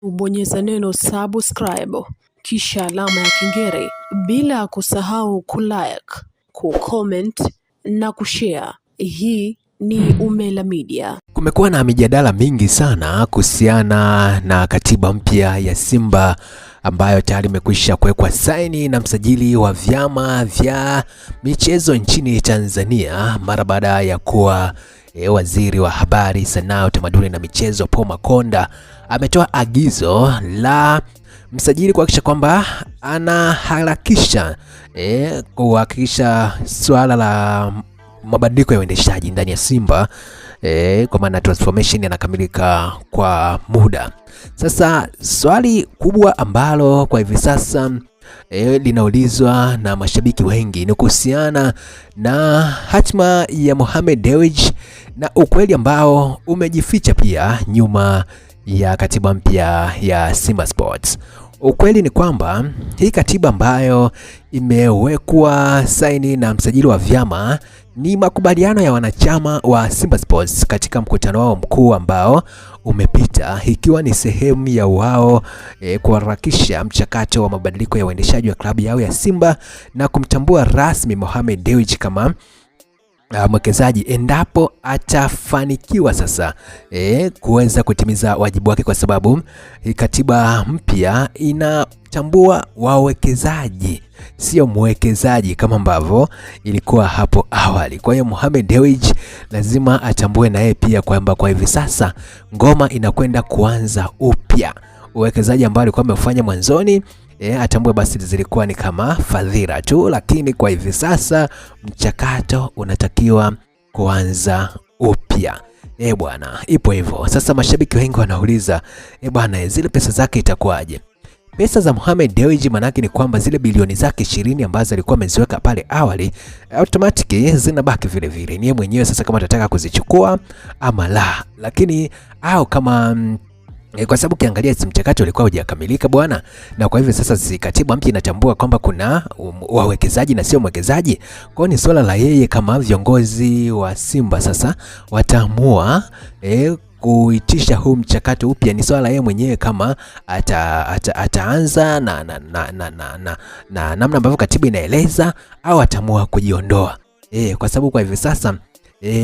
Ubonyeza neno subscribe kisha alama ya kengele, bila kusahau kulike, kucomment na kushare. Hii ni Umela Media. Kumekuwa na mijadala mingi sana kuhusiana na katiba mpya ya Simba ambayo tayari imekwisha kuwekwa saini na msajili wa vyama vya michezo nchini Tanzania mara baada ya kuwa waziri wa habari, sanaa, utamaduni na michezo Paul Makonda ametoa agizo la msajili kuhakikisha kwamba anaharakisha kuhakikisha swala la mabadiliko ya uendeshaji ndani ya Simba kwa maana transformation yanakamilika kwa muda. Sasa swali kubwa ambalo kwa hivi sasa linaulizwa na mashabiki wengi ni kuhusiana na hatima ya Mohamed Dewji na ukweli ambao umejificha pia nyuma ya katiba mpya ya Simba Sports. Ukweli ni kwamba hii katiba ambayo imewekwa saini na msajili wa vyama ni makubaliano ya wanachama wa Simba Sports katika mkutano wao mkuu ambao umepita, ikiwa ni sehemu ya wao kuharakisha mchakato wa mabadiliko ya uendeshaji wa klabu yao ya Simba na kumtambua rasmi Mohamed Dewji kama mwekezaji endapo atafanikiwa sasa kuweza kutimiza wajibu wake, kwa sababu katiba mpya inatambua wawekezaji, sio mwekezaji kama ambavyo ilikuwa hapo awali. Kwa hiyo Mohamed Dewji lazima atambue na yeye pia kwamba kwa hivi sasa ngoma inakwenda kuanza upya. Uwekezaji ambao alikuwa amefanya mwanzoni atambue basi zilikuwa ni kama fadhila tu, lakini kwa hivi sasa mchakato unatakiwa kuanza upya. Bwana, ipo hivyo. Sasa mashabiki wengi wanauliza bwana, zile pesa zake itakuwaje? Pesa za Mohamed Dewji manake ni kwamba zile bilioni zake 20 ambazo alikuwa ameziweka pale awali automatic zinabaki vile vile. Ni mwenyewe sasa kama atataka kuzichukua ama la. Lakini au kama kwa sababu kiangalia mchakato ulikuwa hujakamilika bwana, na kwa hivyo sasa katiba mpya inatambua kwamba kuna wawekezaji na sio mwekezaji. Kwa ni swala la yeye kama viongozi wa Simba sasa wataamua kuitisha huu mchakato upya. Ni swala yeye mwenyewe kama ataanza na namna ambavyo katiba inaeleza au ataamua kujiondoa. Kwa sababu kwa hivyo sasa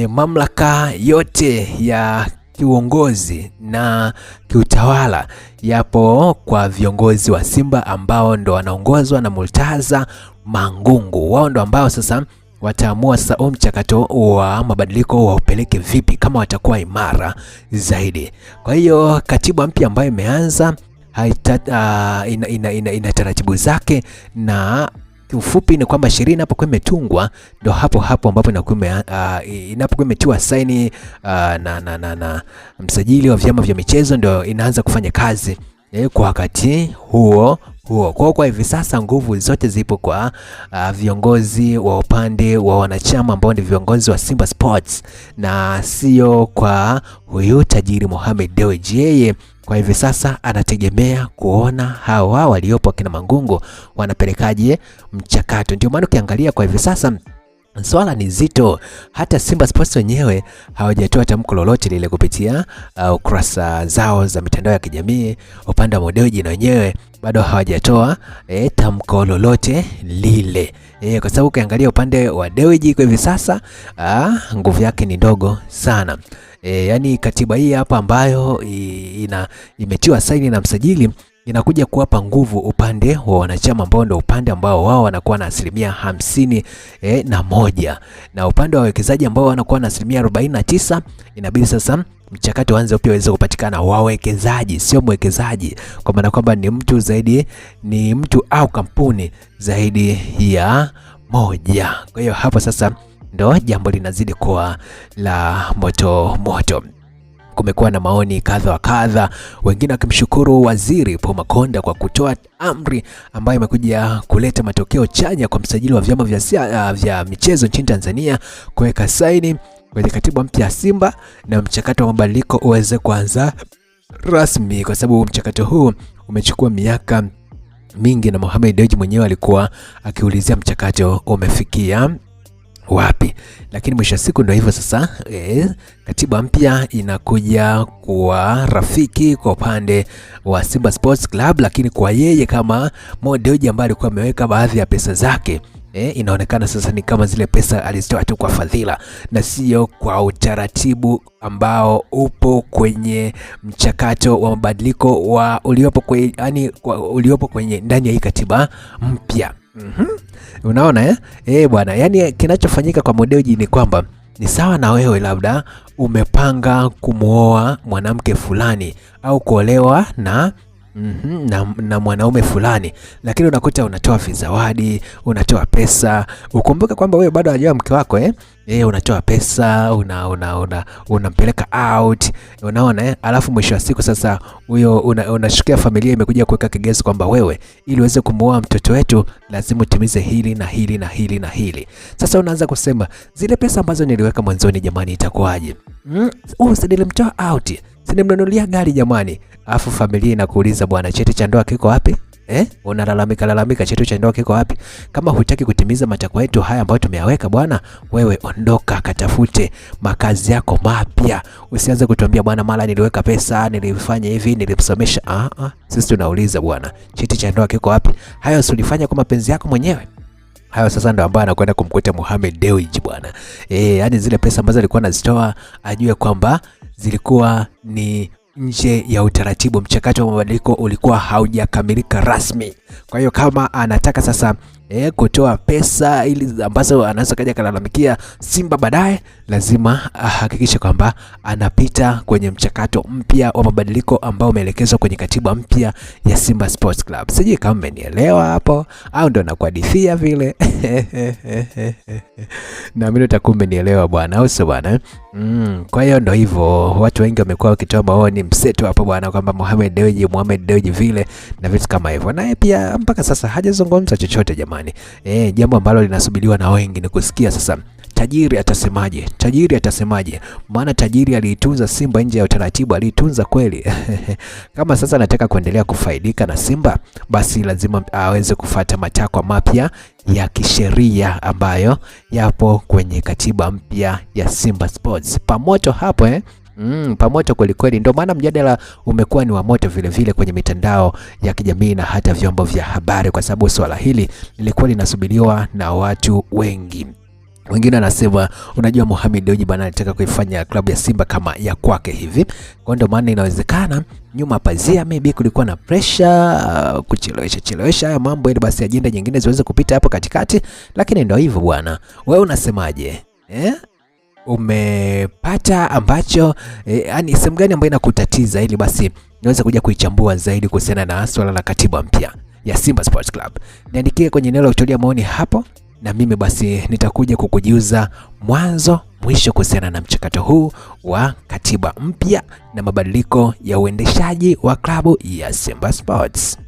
mamlaka yote ya kiuongozi na kiutawala yapo kwa viongozi wa Simba ambao ndo wanaongozwa na Murtaza Mangungu. Wao ndo ambao sasa wataamua sasa mchakato wa mabadiliko wa upeleke vipi, kama watakuwa imara zaidi. Kwa hiyo katiba mpya ambayo imeanza ina taratibu zake, na kiufupi ni kwamba sheria inapokuwa imetungwa ndo hapo ambapo inapokuwa imetiwa saini na msajili wa vyama vya michezo ndo inaanza kufanya kazi kwa wakati huo. Kwa hivi sasa nguvu zote zipo kwa viongozi wa upande wa wanachama ambao ni viongozi wa Simba Sports na sio kwa huyu tajiri Mohamed Dewji. Yeye kwa hivi sasa anategemea kuona hawa waliopo kina Mangungu wanapelekaje mchakato. Ndio maana ukiangalia kwa hivi sasa swala ni zito. Hata Simba Sports wenyewe hawajatoa tamko lolote lile kupitia ukurasa zao za mitandao ya kijamii. Upande wa Dewji na wenyewe bado hawajatoa tamko lolote lile. Kwa sababu ukiangalia upande wa Dewji kwa hivi sasa nguvu yake ni ndogo sana. Yani katiba hii hapa ambayo imetiwa saini na msajili inakuja kuwapa nguvu upande wa wanachama ambao ndio upande ambao wao wanakuwa na 51%, na upande wa wawekezaji ambao wanakuwa na 49%. Inabidi sasa mchakato uanze upya uweze kupatikana wawekezaji, sio mwekezaji, kwa maana kwamba ni mtu zaidi, ni mtu au kampuni zaidi ya moja. Kwa hiyo hapo sasa ndo jambo linazidi kuwa la moto. Kumekuwa na maoni kadha wa kadha, wengine wakimshukuru waziri Paul Makonda kwa kutoa amri ambayo imekuja kuleta matokeo chanya kwa msajili wa vyama vya michezo nchini Tanzania kuweka saini kwenye katiba mpya ya Simba na mchakato wa mabadiliko uweze kuanza rasmi, kwa sababu mchakato huu umechukua miaka mingi na Mohamed Dewji mwenyewe alikuwa akiulizia mchakato umefikia wapi. Lakini mwisho wa siku ndio hivyo sasa, katiba mpya inakuja kuwa rafiki kwa upande wa Simba Sports Club, lakini kwa yeye kama Mo Dewji ambaye alikuwa ameweka baadhi ya pesa zake, inaonekana sasa ni kama zile pesa alizitoa tu kwa fadhila na sio kwa utaratibu ambao upo kwenye mchakato wa mabadiliko wa uliopo kwenye ndani ya hii katiba mpya. Unaona bwana, yani kinachofanyika kwa Mo Dewji ni kwamba ni sawa na wewe labda umepanga kumuoa mwanamke fulani au kuolewa na mwanaume fulani, lakini unakuta unatoa vizawadi, unatoa pesa. Ukumbuke kwamba wewe bado hajua mke wako unatoa pesa, unampeleka out, unaona alafu mwisho wa siku sasa huyo unashikia familia imekuja kuweka kigezo kwamba wewe ili uweze kumuoa mtoto wetu lazima utimize hili na hili na hili na hili. Sasa unaanza kusema zile pesa ambazo niliweka mwanzoni jamani itakuwaje? Si nilimtoa out, si nimnunulia gari jamani. Alafu familia inakuuliza bwana, cheti cha ndoa kiko wapi? Unalalamika cheti cha ndoa kiko wapi? Kama hutaki kutimiza matakwa yetu haya ambayo tumeyaweka bwana, wewe ondoka katafute makazi yako mapya. Usianze kutuambia bwana mara niliweka pesa, nilifanya hivi, nilimsomesha. Sisi tunauliza bwana, cheti cha ndoa kiko wapi? Hayo usilifanya kwa mapenzi yako mwenyewe. Hayo sasa ndo ambayo anakwenda kumkuta Mohamed Dewji bwana. Yaani zile pesa ambazo alikuwa anazitoa ajue kwamba zilikuwa ni nje ya utaratibu. Mchakato wa mabadiliko ulikuwa haujakamilika rasmi. Kwa hiyo kama anataka sasa kutoa pesa ili ambazo anaweza kaja kalalamikia Simba baadaye, lazima ahakikishe kwamba anapita kwenye mchakato mpya wa mabadiliko ambao umeelekezwa kwenye katiba mpya ya Simba Sports Club. Sijui kama mmenielewa hapo au ndo nakuhadithia vile. Na mimi utakuwa umenielewa bwana, au sio bwana? Kwa hiyo ndo hivyo, watu wengi wamekuwa wakitoa maoni mseto hapo bwana kwamba Mohamed Dewji vile na vitu kama hivyo. Naye pia mpaka sasa hajazungumza chochote jamani. Jambo ambalo linasubiriwa na wengi ni kusikia sasa tajiri atasemaje? Maana tajiri aliitunza Simba nje ya utaratibu, aliitunza kweli. Kama sasa anataka kuendelea kufaidika na Simba, basi lazima aweze kufuata matakwa mapya ya kisheria ambayo yapo kwenye katiba mpya ya Simba Sports. Pamoto hapo pamoto kweli. Ndio maana mjadala umekuwa ni wa moto vile kwenye mitandao ya kijamii na hata vyombo vya habari, kwa sababu swala hili lilikuwa linasubiriwa na watu wengi. Wengine wanasema unajua Mohamed Dewji bana anataka kuifanya klabu ya Simba kama ya kwake hivi. Kwa ndio maana inawezekana nyuma pazia maybe kulikuwa na pressure kuchelewesha haya mambo ili basi ajenda nyingine ziweze kupita hapo katikati, lakini ndio hivyo bwana. Wewe unasemaje? Umepata ambacho yani sehemu gani ambayo inakutatiza ili basi niweze kuja kuichambua zaidi kuhusiana na swala la katiba mpya ya Simba Sports Club? Niandikie kwenye eneo la kutolea maoni hapo, na mimi basi nitakuja kukujuza mwanzo mwisho kuhusiana na mchakato huu wa katiba mpya na mabadiliko ya uendeshaji wa klabu ya Simba Sports.